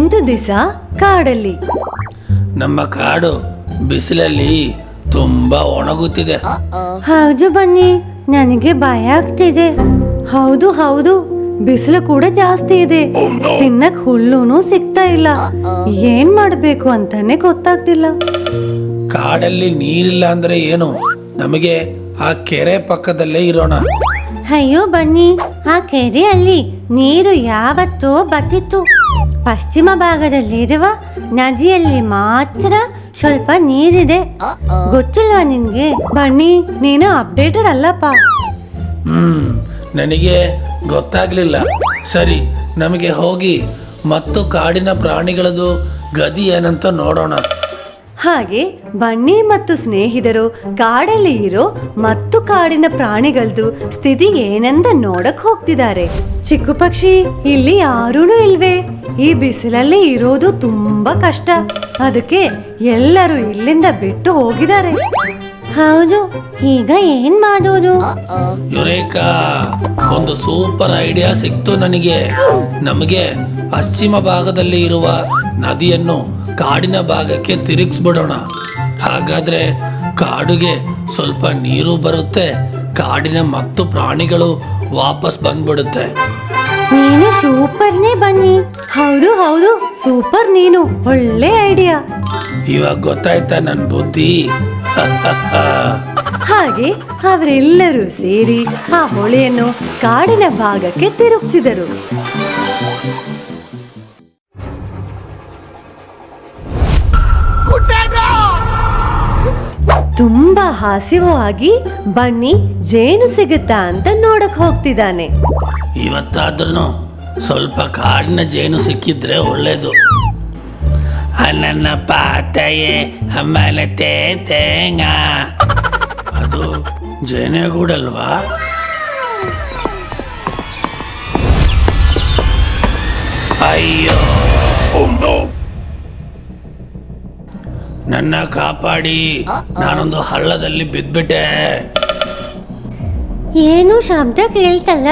ಒಂದು ದಿವಸ ಕಾಡಲ್ಲಿ. ನಮ್ಮ ಕಾಡು ಬಿಸಿಲಲ್ಲಿ ತುಂಬಾ ಒಣಗುತ್ತಿದೆ. ಹೌದು ಬನ್ನಿ, ನನಗೆ ಭಯ ಆಗ್ತಿದೆ. ಹೌದು ಹೌದು, ಬಿಸಿಲು ಕೂಡ ಜಾಸ್ತಿ ಇದೆ. ತಿನ್ನಕ್ ಹುಲ್ಲುನು ಸಿಗ್ತಾ ಇಲ್ಲ. ಏನ್ ಮಾಡ್ಬೇಕು ಅಂತಾನೆ ಗೊತ್ತಾಗ್ತಿಲ್ಲ. ಕಾಡಲ್ಲಿ ನೀರಿಲ್ಲ ಅಂದ್ರೆ ಏನು, ನಮಗೆ ಆ ಕೆರೆ ಪಕ್ಕದಲ್ಲೇ ಇರೋಣ. ಅಯ್ಯೋ ಬನ್ನಿ, ಆ ಕೆರೆಯಲ್ಲಿ ನೀರು ಯಾವತ್ತೋ ಬತ್ತಿತ್ತು. ಪಶ್ಚಿಮ ಭಾಗದಲ್ಲಿರುವ ನದಿಯಲ್ಲಿ ಮಾತ್ರ ಸ್ವಲ್ಪ ನೀರಿದೆ. ಗೊತ್ತಿಲ್ವಾ ನಿನ್ಗೆ? ಬನ್ನಿ, ನೀನು ಅಪ್ಡೇಟೆಡ್ ಅಲ್ಲಪ್ಪ. ನನಗೆ ಗೊತ್ತಾಗ್ಲಿಲ್ಲ. ಸರಿ, ನಮಗೆ ಹೋಗಿ ಮತ್ತು ಕಾಡಿನ ಪ್ರಾಣಿಗಳದು ಗದಿ ಏನಂತ ನೋಡೋಣ. ಹಾಗೆ ಬನ್ನಿ ಮತ್ತು ಸ್ನೇಹಿತರು ಕಾಡಲ್ಲಿ ಇರೋ ಮತ್ತು ಕಾಡಿನ ಪ್ರಾಣಿಗಳದ್ದು ಸ್ಥಿತಿ ಏನೆಂದ ನೋಡಕ್ ಹೋಗ್ತಿದ್ದಾರೆ. ಚಿಕ್ಕು ಪಕ್ಷಿ, ಇಲ್ಲಿ ಯಾರೂ ಇಲ್ವೇ? ಈ ಬಿಸಿಲಲ್ಲಿ ಇರೋದು ತುಂಬಾ ಕಷ್ಟ. ಅದಕ್ಕೆ ಎಲ್ಲರೂ ಇಲ್ಲಿಂದ ಬಿಟ್ಟು ಹೋಗಿದ್ದಾರೆ. ಹೌದು, ಈಗ ಏನ್ ಮಾಡೋದು? ಯುರೇಕಾ, ಒಂದು ಸೂಪರ್ ಐಡಿಯಾ ಸಿಕ್ತು ನನಗೆ. ನಮಗೆ ಪಶ್ಚಿಮ ಭಾಗದಲ್ಲಿ ಇರುವ ನದಿಯನ್ನು ಕಾಡಿನ ಭಾಗಕ್ಕೆ ತಿರುಗಿಸ್ಬಿಡೋಣ. ಹಾಗಾದ್ರೆ ಕಾಡುಗೆ ಸ್ವಲ್ಪ ನೀರು ಬರುತ್ತೆ, ಕಾಡಿನ ಮತ್ತು ಪ್ರಾಣಿಗಳು ವಾಪಸ್ ಬಂದ್ಬಿಡುತ್ತೆ. ನೀನು ಸೂಪರ್ನೇ ಬನ್ನಿ. ಹೌದು ಹೌದು, ಸೂಪರ್, ನೀನು ಒಳ್ಳೆ ಐಡಿಯಾ. ಇವಾಗ ಗೊತ್ತಾಯ್ತಾ ನನ್ ಬುದ್ಧಿ? ಹಾಗೆ ಅವರೆಲ್ಲರೂ ಸೇರಿ ಆ ಹೊಳೆಯನ್ನು ಕಾಡಿನ ಭಾಗಕ್ಕೆ ತಿರುಗಿಸಿದರು. ತುಂಬಾ ಹಸಿವಾಗಿ ಬನ್ನಿ ಜೇನು ಸಿಗುತ್ತಾ ಅಂತ ನೋಡಕ್ ಹೋಗ್ತಿದ್ದಾನೆ. ಇವತ್ತಾದ್ರೂ ಸ್ವಲ್ಪ ಕಾಡಿನ ಜೇನು ಸಿಕ್ಕಿದ್ರೆ ಒಳ್ಳೇದು. ನನ್ನ ಪಾತೆಯೇ ಅಮ್ಮನ ತೇಂಗ, ಅದು ಜೇನುಗೂಡಲ್ವಾ? ಅಯ್ಯೋ, ನನ್ನ ಕಾಪಾಡಿ, ನಾನೊಂದು ಹಳ್ಳದಲ್ಲಿ ಬಿದ್ಬಿಟ್ಟೆ. ಏನು ಶಬ್ದ ಕೇಳ್ತಲ್ಲ?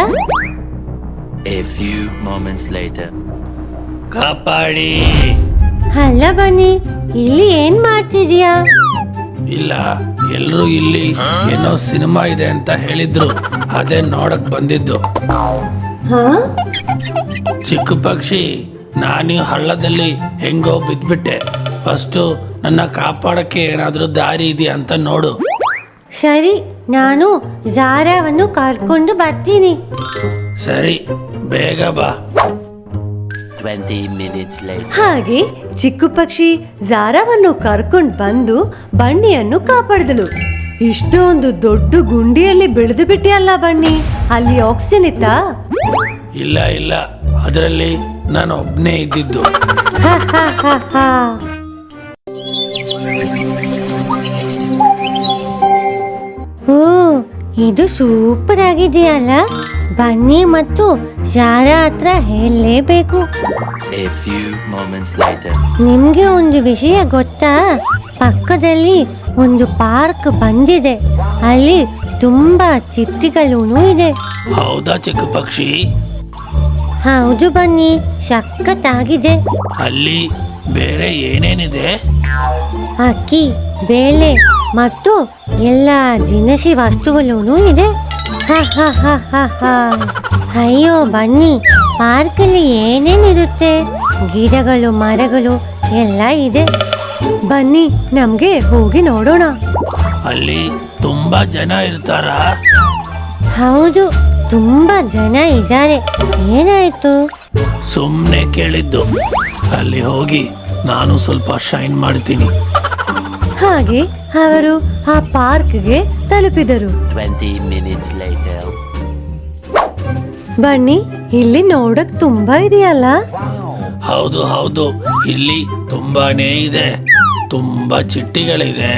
A few moments later. ಕಾಪಾಡಿ. ಅಲ್ಲ ಬನ್ನಿ, ಇಲ್ಲಿ ಏನ್ ಮಾಡ್ತಿದ್ಯಾ? ಇಲ್ಲ, ಎಲ್ರು ಇಲ್ಲಿ ಏನೋ ಸಿನಿಮಾ ಇದೆ ಅಂತ ಹೇಳಿದ್ರು, ಅದೇ ನೋಡಕ್ ಬಂದಿದ್ದು. ಚಿಕ್ಕ ಪಕ್ಷಿ, ನಾನು ಹಳ್ಳದಲ್ಲಿ ಹೆಂಗೋ ಬಿದ್ಬಿಟ್ಟೆ. ಫಸ್ಟು ನನ್ನ ಕಾಪಾಡಕ್ಕೆ ಏನಾದ್ರೂ ದಾರಿ ಇದೆಯಾ ಅಂತ ನೋಡು. ಸರಿ, ನಾನು ಜಾರವನ್ನು ಕರ್ಕೊಂಡು ಬರ್ತೀನಿ. ಸರಿ, ಬೇಗ ಬಾ. 20 minutes later. ಹಾಗೆ ಚಿಕ್ಕು ಪಕ್ಷಿ ಜಾರವನ್ನು ಕರ್ಕೊಂಡು ಬಂದು ಬನ್ನಿಯನ್ನು ಕಾಪಾಡಿದಳು. ಇಷ್ಟೊಂದು ದೊಡ್ಡ ಗುಂಡಿಯಲ್ಲಿ ಬೆಳೆದು ಬಿಟ್ಟಿಯಲ್ಲ ಬನ್ನಿ, ಅಲ್ಲಿ ಆಕ್ಸಿಜನ್ ಇತ್ತಾ? ಇಲ್ಲ ಇಲ್ಲ, ಅದರಲ್ಲಿ ನಾನು ಒಬ್ನೇ ಇದ್ದಿದ್ದು. ಓ, ಇದು ಸೂಪರ್ ಆಗಿದೆಯಲ್ಲ. ಬನ್ನಿ ಮತ್ತು ಜಾರ ಹತ್ರ ಹೇಳಲೇಬೇಕು. A few moments later. ನಿಮ್ಗೆ ಒಂದು ವಿಷಯ ಗೊತ್ತಾ? ಪಕ್ಕದಲ್ಲಿ ಒಂದು ಪಾರ್ಕ್ ಬಂದಿದೆ. ಅಲ್ಲಿ ತುಂಬಾ ಚಿಟ್ಟಿಗಳೂ ಇದೆ. ಹೌದಾ ಚಿಕ್ಕ ಪಕ್ಷಿ? ಹೌದು ಬನ್ನಿ, ಸಖತ್ತಾಗಿದೆ. ಅಲ್ಲಿ ಬೇರೆ ಏನೇನಿದೆ? ಅಕ್ಕಿ, ಬೇಳೆ ಮತ್ತು ಎಲ್ಲ ದಿನಸಿ ವಸ್ತುಗಳೂ ಇದೆ. ಅಯ್ಯೋ ಬನ್ನಿ, ಪಾರ್ಕಲ್ಲಿ ಏನೇನಿರುತ್ತೆ? ಗಿಡಗಳು, ಮರಗಳು ಎಲ್ಲ ಇದೆ. ಬನ್ನಿ, ನಮ್ಗೆ ಹೋಗಿ ನೋಡೋಣ. ಅಲ್ಲಿ ತುಂಬಾ ಜನ ಇರ್ತಾರಾ? ಹೌದು, ತುಂಬಾ ಜನ ಇದ್ದಾರೆ. ಏನಾಯ್ತು? ಸುಮ್ಮನೆ ಕೇಳಿದ್ದು. ಅಲ್ಲಿ ಹೋಗಿ ನಾನು ಸ್ವಲ್ಪ ಶೈನ್ ಮಾಡ್ತೀನಿ. ಹಾಗೆ ಅವರು ಆ ಪಾರ್ಕ್ಗೆ ತಲುಪಿದರು. 20 minutes later. ಬನ್ನಿ, ಇಲ್ಲಿ ನೋಡಕ್ ತುಂಬಾ ಇದೆಯಲ್ಲ. ಹೌದು ಹೌದು, ಇಲ್ಲಿ ತುಂಬಾನೇ ಇದೆ. ತುಂಬಾ ಚಿಟ್ಟಿಗಳಿದೆ,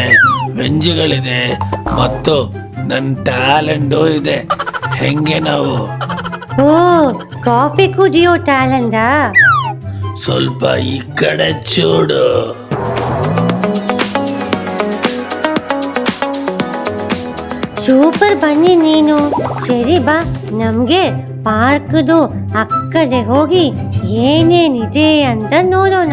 ವೆಂಜಿಗಳಿದೆ ಮತ್ತು ನನ್ನ ಟ್ಯಾಲೆಂಟು ಇದೆ. ಹೆಂಗೆ ನಾವು? ಓ, ಕಾಫಿ ಕುಡಿಯೋ ಟ್ಯಾಲೆಂಟಾ? ಸ್ವಲ್ಪ ಈ ಕಡೆ ಚೂಡು. ಸೂಪರ್ ಬನ್ನಿ ನೀನು. ಸರಿ ಬಾ, ನಮ್ಗೆ ಪಾರ್ಕ್ದು ಅಕ್ಕಡೆ ಹೋಗಿ ಏನೇನಿದೆ ಅಂತ ನೋಡೋಣ.